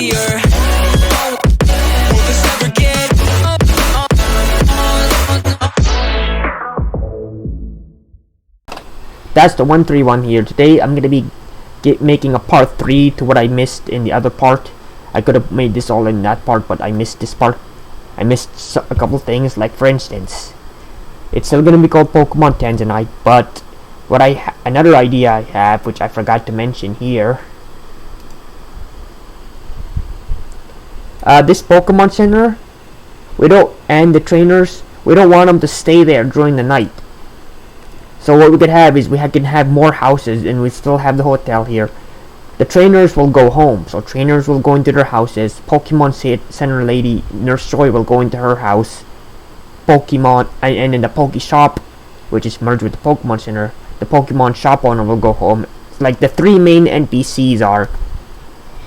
easier. Will this ever get That's the 131 here. Today I'm gonna be making a part 3 to what I missed in the other part. I could have made this all in that part, but I missed this part. I missed a couple things, like for instance, it's still gonna be called Pokemon Tanzanite, but what another idea I have, which I forgot to mention here. This Pokemon Center, and the trainers, we don't want them to stay there during the night. So what we could have is we can have more houses, and we still have the hotel here. The trainers will go home, so trainers will go into their houses. Pokemon Center lady, Nurse Joy, will go into her house. Pokemon, and in the Poke Shop, which is merged with the Pokemon Center, the Pokemon Shop owner will go home. Like the 3 main NPCs are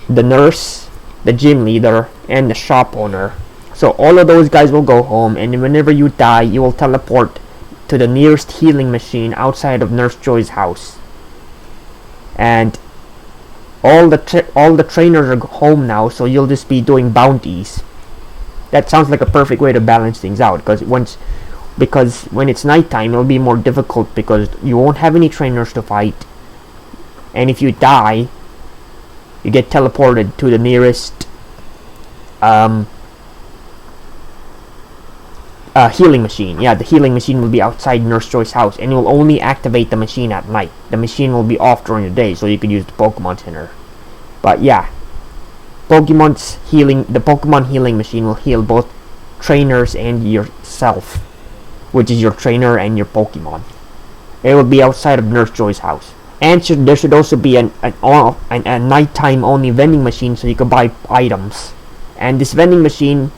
the nurse, the gym leader, and the shop owner. So all of those guys will go home, and whenever you die, you will teleport to the nearest healing machine outside of Nurse Joy's house. And all the trainers are home now, so you'll just be doing bounties. That sounds like a perfect way to balance things out, because when it's nighttime, it'll be more difficult because you won't have any trainers to fight, and if you die, you get teleported to the nearest healing machine. Yeah, the healing machine will be outside Nurse Joy's house, and you'll only activate the machine at night. The machine will be off during the day, so you can use the Pokemon Center. But yeah, the Pokemon healing machine will heal both trainers and yourself, which is your trainer and your Pokemon. It will be outside of Nurse Joy's house. And there should also be a nighttime only vending machine, so you can buy items. And this vending machine,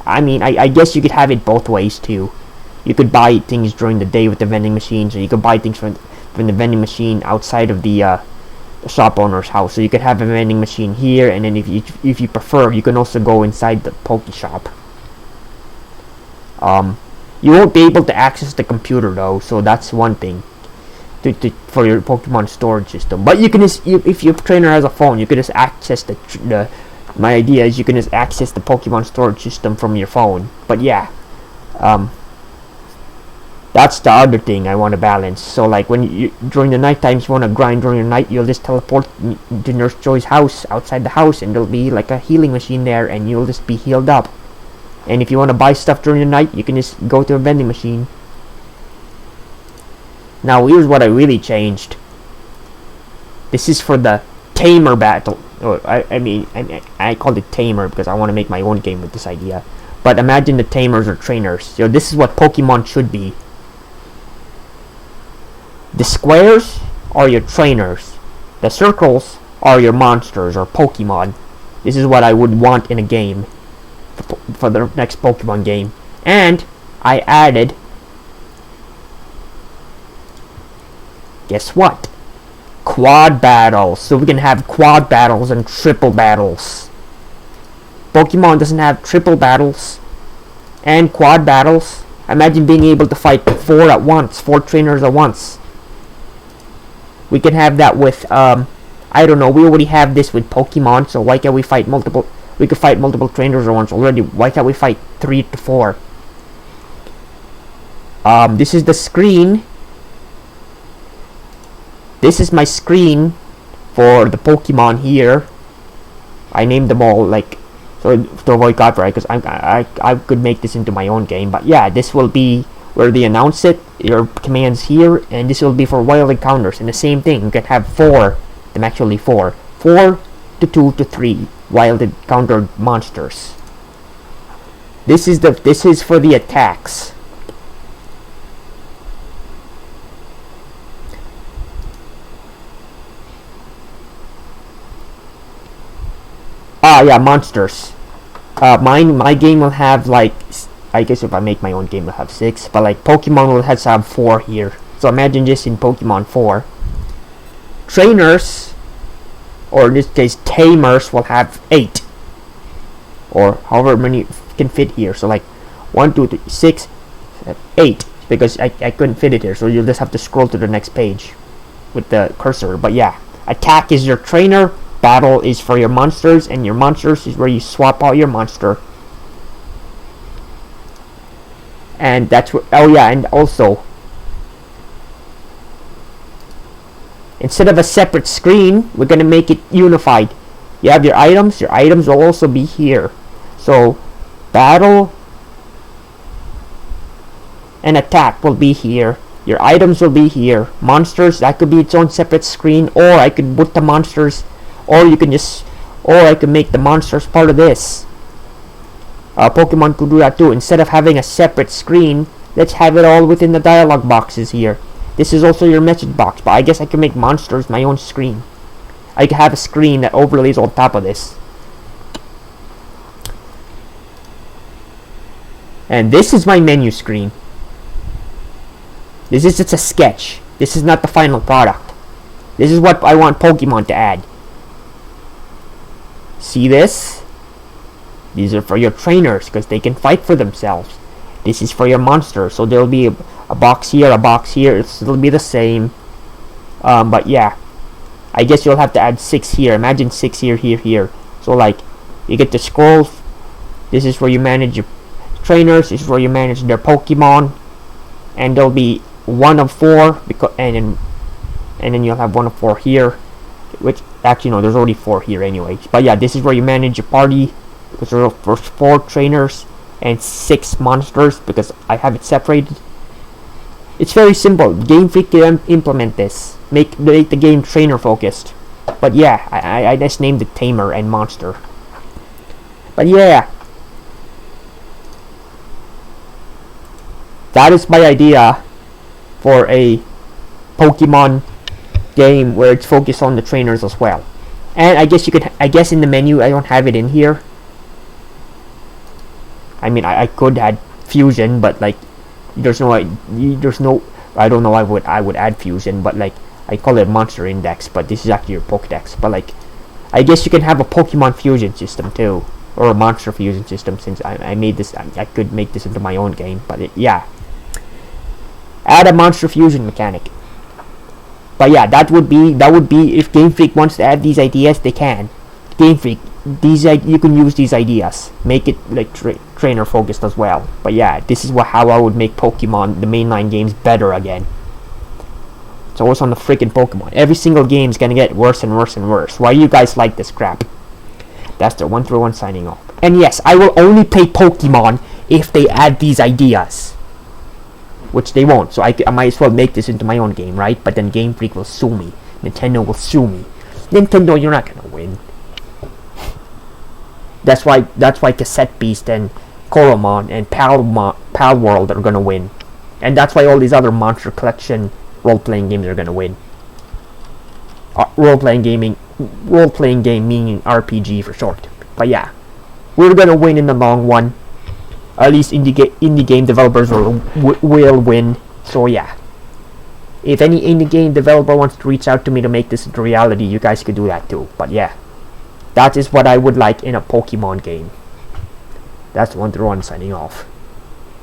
I guess you could have it both ways too. You could buy things during the day with the vending machine, so you could buy things from the vending machine outside of the shop owner's house. So you could have a vending machine here, and then if you prefer, you can also go inside the Poke Shop. You won't be able to access the computer though, so that's one thing for your Pokemon storage system. But you can if your trainer has a phone, you can just access my idea is you can just access the Pokemon storage system from your phone. But yeah, that's the other thing I want to balance. So like when during the night times you want to grind during the night, you'll just teleport to Nurse Joy's house outside the house, and there'll be like a healing machine there, and you'll just be healed up. And if you want to buy stuff during the night, you can just go to a vending machine. Now here's what I really changed. This is for the Tamer battle. I called it Tamer because I want to make my own game with this idea. But imagine the Tamers or trainers. So this is what Pokemon should be. The squares are your trainers. The circles are your monsters or Pokemon. This is what I would want in a game for the next Pokemon game. And I added, guess what? Quad battles. So we can have quad battles and triple battles. Pokemon doesn't have triple battles and quad battles. Imagine being able to fight 4 at once, 4 trainers at once. We can have that with I don't know, we already have this with Pokemon, so why can't we fight multiple? We could fight multiple trainers at once already. Why can't we fight 3 to 4? This is the screen. This is my screen for the Pokemon here. I named them all like so to avoid copyright, because I could make this into my own game. But yeah, this will be where they announce it. Your commands here, and this will be for wild encounters. And the same thing, you can have 4. Them actually 4 to 2 to 3 wild encountered monsters. This is for the attacks. Yeah, monsters. My game will have like, I guess if I make my own game, will have 6. But like Pokemon will have 4 here. So imagine just in Pokemon 4. Trainers, or in this case Tamers, will have 8. Or however many can fit here. So like 1, 2, 3, 6, 8. Because I couldn't fit it here. So you'll just have to scroll to the next page with the cursor. But yeah, attack is your trainer. battle is for your monsters, and your monsters is where you swap out your monster. And that's what, oh yeah, and also, instead of a separate screen, we're gonna make it unified. You have your items will also be here. So battle and attack will be here. Your items will be here. Monsters, that could be its own separate screen, or I could put the monsters, or you can just, or I could make the monsters part of this. Pokemon could do that too. Instead of having a separate screen, let's have it all within the dialog boxes here. This is also your message box, but I guess I can make monsters my own screen. I could have a screen that overlays on top of this. And this is my menu screen. This is just a sketch. This is not the final product. This is what I want Pokemon to add. See this? These are for your trainers, because they can fight for themselves. This is for your monsters, so there'll be a box here, a box here. It'll be the same. But yeah, I guess you'll have to add 6 here. Imagine 6 here, here, here. So like, you get to scroll. This is where you manage your trainers. This is where you manage their Pokemon. And there'll be 1 of 4, because and then you'll have 1 of 4 here. Which actually no, there's already 4 here anyway. But yeah, this is where you manage your party. Because there are 4 trainers and 6 monsters, because I have it separated. It's very simple. Game Freak can implement this. Make the game trainer focused. But yeah, I just named it Tamer and Monster. But yeah, that is my idea for a Pokemon game where it's focused on the trainers as well. And I guess you could, I guess in the menu, I don't have it in here. I mean, I could add fusion, but like, there's no, I don't know. I would add fusion, but like, I call it monster index, but this is actually your Pokedex. But like, I guess you can have a Pokemon fusion system too, or a monster fusion system. Since I made this, I could make this into my own game. But yeah, add a monster fusion mechanic. But yeah, that would be if Game Freak wants to add these ideas, they can. Game Freak, you can use these ideas, make it like trainer focused as well. But yeah, this is how I would make Pokemon, the mainline games, better again. So what's on the freaking Pokemon? Every single game is gonna get worse and worse and worse. Why do you guys like this crap? That's the 131 signing off. And yes, I will only play Pokemon if they add these ideas, which they won't. So I might as well make this into my own game, right? But then Game Freak will sue me. Nintendo will sue me. Nintendo, you're not gonna win. That's why Cassette Beast and Koromon and Pal World are gonna win, and that's why all these other Monster Collection role-playing games are gonna win. Role-playing game meaning RPG for short. But yeah, we're gonna win in the long run. At least indie game developers will win. So yeah, if any indie game developer wants to reach out to me to make this into reality, you guys could do that too. But yeah, that is what I would like in a Pokemon game. That's 131 signing off.